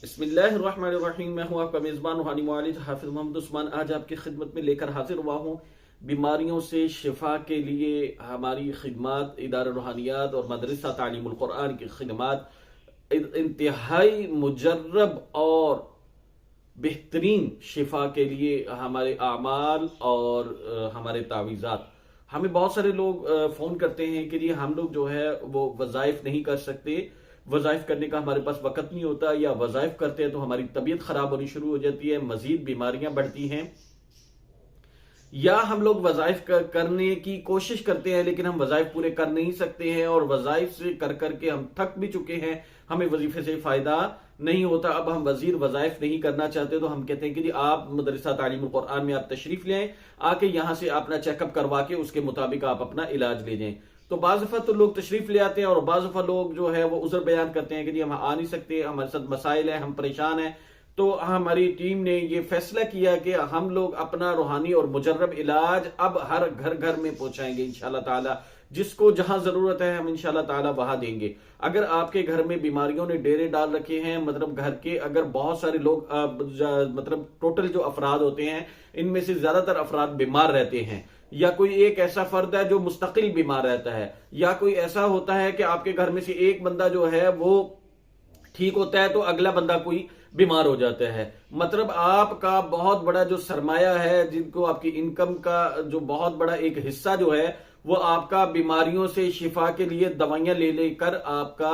बिस्मिल्लाहिर्रहमानिर्रहीम। मैं हूं आपका मेज़बान रूहानी मुआलिज हाफिज मोहम्मद उस्मान। आज आपकी खिदमत में लेकर हाजिर हुआ हूं बीमारियों से शिफा के लिए हमारी खिदमत इदारा रूहानियात और मदरसा तालीमुल कुरान की खिदमत इंतहाई मुजर्रब और बेहतरीन शिफा के लिए हमारे आमाल और हमारे तावीज़ात। हमें बहुत सारे लोग फ़ोन करते हैं कि जी हम लोग जो है वो वज़ाइफ नहीं कर सकते, वज़ाइफ करने का हमारे पास वक़्त नहीं होता, या वज़ाइफ करते हैं तो हमारी तबीयत ख़राब होनी शुरू हो जाती है, मज़ीद बीमारियां बढ़ती हैं, या हम लोग वज़ाइफ करने की कोशिश करते हैं लेकिन हम वज़ाइफ पूरे कर नहीं सकते हैं, और वज़ाइफ से कर करके हम थक भी चुके हैं, हमें वजीफे से फ़ायदा नहीं होता। अब हम वज़ाइफ नहीं करना चाहते तो हम कहते हैं कि जी आप मदरसा तालीमुल कुरान में आप तशरीफ़ ले आए, आके यहां से अपना चेकअप करवा के उसके मुताबिक आप अपना इलाज ले जाएं। तो बाज़ दफ़ा तो लोग तशरीफ ले आते हैं और बाज़ दफ़ा लोग जो है वो उज़र बयान करते हैं कि जी हम आ नहीं सकते, हमारे साथ मसाइल है, हम परेशान हैं। तो हमारी टीम ने ये फैसला किया कि हम लोग अपना रूहानी और मुजर्रब इलाज अब हर घर घर में पहुंचाएंगे इंशाल्लाह ताला। जिसको जहां जरूरत है हम इंशाल्लाह ताला वहां देंगे। अगर आपके घर में बीमारियों ने डेरे डाल रखे हैं, मतलब घर के अगर बहुत सारे लोग मतलब टोटल जो अफराद होते हैं इनमें से ज्यादातर अफराद बीमार रहते हैं, या कोई एक ऐसा फर्द है जो मुस्तकिल बीमार रहता है, या कोई ऐसा होता है कि आपके घर में से एक बंदा जो है वो ठीक होता है तो अगला बंदा कोई बीमार हो जाता है, मतलब आपका बहुत बड़ा जो सरमाया है, जिनको आपकी इनकम का जो बहुत बड़ा एक हिस्सा जो है वो आपका बीमारियों से शिफा के लिए दवाइयां ले लेकर आपका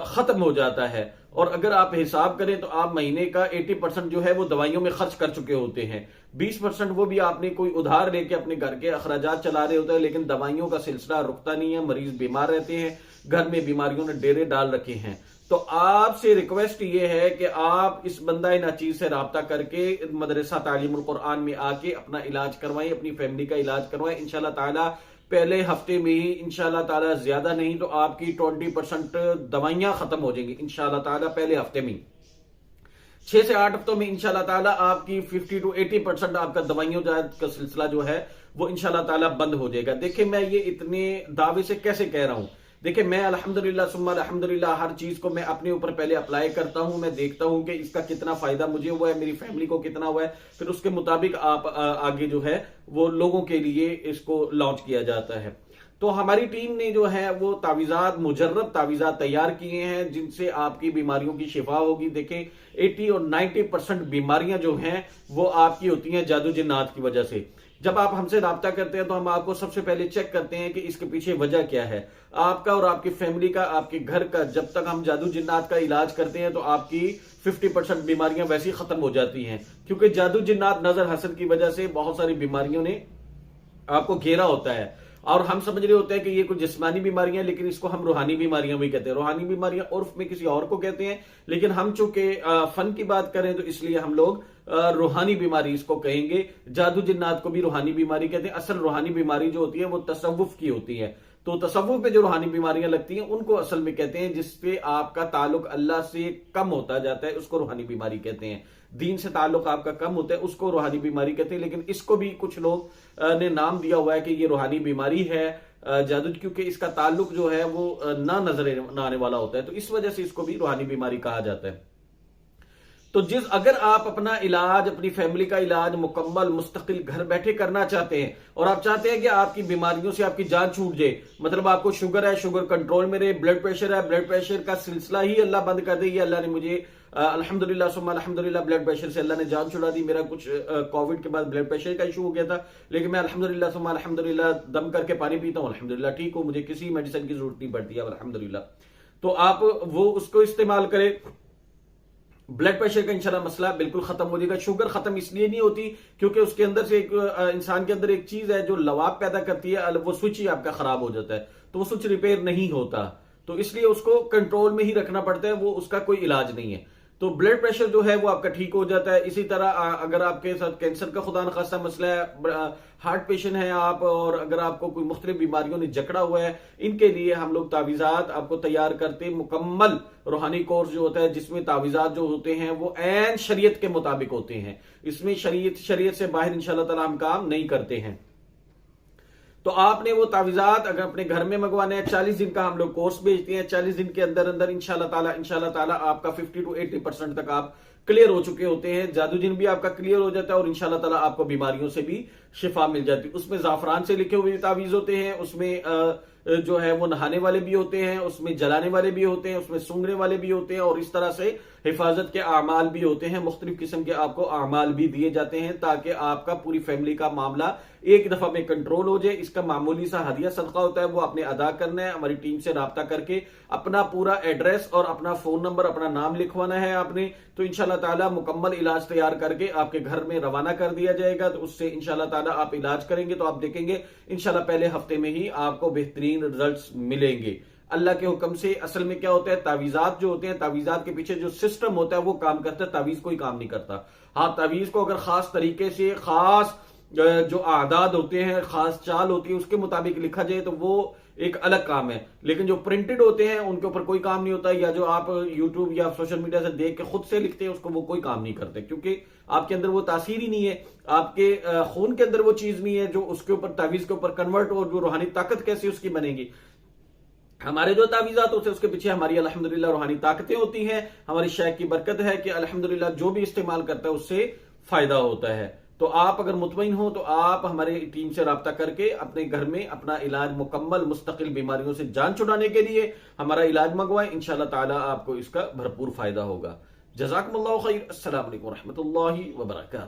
खत्म हो जाता है। और अगर आप हिसाब करें तो आप महीने का 80% जो है वो दवाइयों में खर्च कर चुके होते हैं, 20% वो भी आपने कोई उधार लेके अपने घर के अखराजात चला रहे होते हैं, लेकिन दवाइयों का सिलसिला रुकता नहीं है, मरीज बीमार रहते हैं, घर में बीमारियों ने डेरे डाल रखे हैं। तो आपसे रिक्वेस्ट ये है कि आप इस बंदा नाचीज से राब्ता करके मदरसा तालीमुल कुरान में आके अपना इलाज करवाएं, अपनी फैमिली का इलाज करवाएं। इंशाल्लाह ताला पहले हफ्ते में ही इंशाल्लाह ताला, ज्यादा नहीं तो आपकी 20% दवाइयां खत्म हो जाएंगी इंशाल्लाह ताला पहले हफ्ते में। 6 से 8 हफ्तों में इंशाल्लाह ताला आपकी 50 to 80% आपका दवाइयों का सिलसिला जो है वो इंशाल्लाह ताला बंद हो जाएगा। देखिए मैं ये इतने दावे से कैसे कह रहा हूं, देखिए मैं अल्हम्दुलिल्लाह सुम्मा अल्हम्दुलिल्लाह हर चीज को मैं अपने ऊपर पहले अप्लाई करता हूं, मैं देखता हूं कि इसका कितना फायदा मुझे हुआ है, मेरी फैमिली को कितना हुआ है, फिर उसके मुताबिक आप आगे जो है वो लोगों के लिए इसको लॉन्च किया जाता है। तो हमारी टीम ने जो है वो तावीज़ात, मुजर्रब तावीज़ात तैयार किए हैं जिनसे आपकी बीमारियों की शिफा होगी। देखें 80 और 90% बीमारियां जो हैं वो आपकी होती हैं जादू जिन्नात की वजह से। जब आप हमसे राब्ता करते हैं तो हम आपको सबसे पहले चेक करते हैं कि इसके पीछे वजह क्या है, आपका और आपकी फैमिली का, आपके घर का। जब तक हम जादू जिन्नात का इलाज करते हैं तो आपकी 50% बीमारियां वैसे ही खत्म हो जाती हैं, क्योंकि जादू जिन्नात, नजर हसद की वजह से बहुत सारी बीमारियों ने आपको घेरा होता है, और हम समझ रहे होते हैं कि ये कुछ जिस्मानी बीमारियां, लेकिन इसको हम रूहानी बीमारियां भी कहते हैं। रूहानी बीमारियां उर्फ में किसी और को कहते हैं, लेकिन हम चूंकि फन की बात करें तो इसलिए हम लोग रूहानी बीमारी इसको कहेंगे। जादू जिन्नात को भी रूहानी बीमारी कहते हैं। असल रूहानी बीमारी जो होती है वो तसव्वुफ की होती है, तो तसव्वुफ में जो रूहानी बीमारियां लगती हैं उनको असल में कहते हैं जिसपे आपका ताल्लुक अल्लाह से कम होता जाता है, उसको रूहानी बीमारी कहते हैं। दीन से ताल्लुक आपका कम होता है उसको रूहानी बीमारी कहते हैं, लेकिन इसको भी कुछ लोग ने नाम दिया हुआ है कि ये रूहानी बीमारी है जादू, क्योंकि इसका ताल्लुक जो है वो ना नजर आने वाला होता है, तो इस वजह से इसको भी रूहानी बीमारी कहा जाता है। तो अगर आप अपना इलाज, अपनी फैमिली का इलाज मुकम्मल मुस्तकिल घर बैठे करना चाहते हैं, और आप चाहते हैं कि आपकी बीमारियों से आपकी जान छूट जाए, मतलब आपको शुगर है, शुगर कंट्रोल में रहे, ब्लड प्रेशर है, ब्लड प्रेशर का सिलसिला ही अल्लाह बंद कर दे। अल्लाह ने मुझे अल्हम्दुलिल्लाह सुम्मा अल्हम्दुलिल्लाह ब्लड प्रेशर से अल्लाह ने जान छुड़ा दी। मेरा कुछ कोविड के बाद ब्लड प्रेशर का इशू हो गया था, लेकिन मैं अल्हम्दुलिल्लाह सुम्मा अल्हम्दुलिल्लाह दम करके पानी पीता हूँ, अल्हम्दुलिल्लाह ठीक हूँ, मुझे किसी मेडिसिन की जरूरत नहीं पड़ती है अल्हम्दुलिल्लाह। तो आप वो उसको इस्तेमाल करें, ब्लड प्रेशर का इंशाल्लाह मसला बिल्कुल खत्म हो जाएगा। शुगर खत्म इसलिए नहीं होती क्योंकि उसके अंदर से एक इंसान के अंदर एक चीज है जो लवाब पैदा करती है, वो स्विच ही आपका खराब हो जाता है, तो वो स्विच रिपेयर नहीं होता, तो इसलिए उसको कंट्रोल में ही रखना पड़ता है, वो उसका कोई इलाज नहीं है। तो ब्लड प्रेशर जो है वो आपका ठीक हो जाता है। इसी तरह अगर आपके साथ कैंसर का खुदा न खासा मसला है, हार्ट पेशेंट है आप, और अगर आपको कोई मुख्तलिफ बीमारियों ने जकड़ा हुआ है, इनके लिए हम लोग तावीज़ात आपको तैयार करते, मुकम्मल रूहानी कोर्स जो होता है जिसमें तावीज़ात जो होते हैं वो ऐन शरीयत के मुताबिक होते हैं, इसमें शरीयत से बाहर इंशाल्लाह ताला हम काम नहीं करते हैं। तो आपने वो तावीज़ात अगर अपने घर में मंगवाने हैं, 40 दिन का हम लोग कोर्स भेजते हैं, 40 दिन के अंदर अंदर इंशाल्लाह ताला आपका 50 to 80% तक आप क्लियर हो चुके होते हैं। जादू जिन भी आपका क्लियर हो जाता है और इंशाल्लाह ताला आपको बीमारियों से भी शिफा मिल जाती है। उसमें जाफरान से लिखे हुए तावीज होते हैं, उसमें जो है वो नहाने वाले भी होते हैं, उसमें जलाने वाले भी होते हैं, उसमें सूंघने वाले भी होते हैं और इस तरह से हिफाजत के आमाल भी होते हैं। मुख्तलिफ किस्म के आपको आमाल भी दिए जाते हैं ताकि आपका पूरी फैमिली का मामला एक दफा में कंट्रोल हो जाए। इसका मामूली सा हदिया सदका होता है, वो आपने अदा करना है। हमारी टीम से राब्ता करके अपना पूरा एड्रेस और अपना फोन नंबर, अपना नाम लिखवाना है आपने, तो इंशाल्लाह ताला मुकम्मल इलाज तैयार करके आपके घर में रवाना कर दिया जाएगा। तो उससे इंशाल्लाह ताला आप इलाज करेंगे तो आप देखेंगे इंशाल्लाह पहले हफ्ते में ही आपको बेहतरीन रिजल्ट्स मिलेंगे अल्लाह के हुक्म से। असल में क्या होता है, तावीज़ात जो होते हैं, तावीज़ात के पीछे जो सिस्टम होता है वो काम करता है, तावीज़ कोई काम नहीं करता। हाँ, तावीज़ को अगर खास तरीके से खास जो आदाद होते हैं, खास चाल होती है, उसके मुताबिक लिखा जाए तो वो एक अलग काम है। लेकिन जो प्रिंटेड होते हैं उनके ऊपर कोई काम नहीं होता, या जो आप यूट्यूब या सोशल मीडिया से देख के खुद से लिखते हैं उसको वो कोई काम नहीं करते, क्योंकि आपके अंदर वो तासीर ही नहीं है, आपके खून के अंदर वो चीज नहीं है जो उसके ऊपर तावीज के ऊपर कन्वर्ट हो। जो रूहानी ताकत कैसे उसकी बनेगी। हमारे जो तावीज़ात होते हैं उसके पीछे हमारी अल्हम्दुलिल्लाह रूहानी ताकतें होती हैं। हमारी शेख की बरकत है कि अल्हम्दुलिल्लाह जो भी इस्तेमाल करता है उससे फायदा होता है। तो आप अगर मुतमईन हो तो आप हमारे टीम से राब्ता करके अपने घर में अपना इलाज मुकम्मल मुस्तकिल बीमारियों से जान छुड़ाने के लिए हमारा इलाज मंगवाएं। इंशाल्लाह ताला आपको इसका भरपूर फायदा होगा। जज़ाकुमुल्लाहु खैर। अस्सलाम वालेकुम व रहमतुल्लाहि व बरकातहू।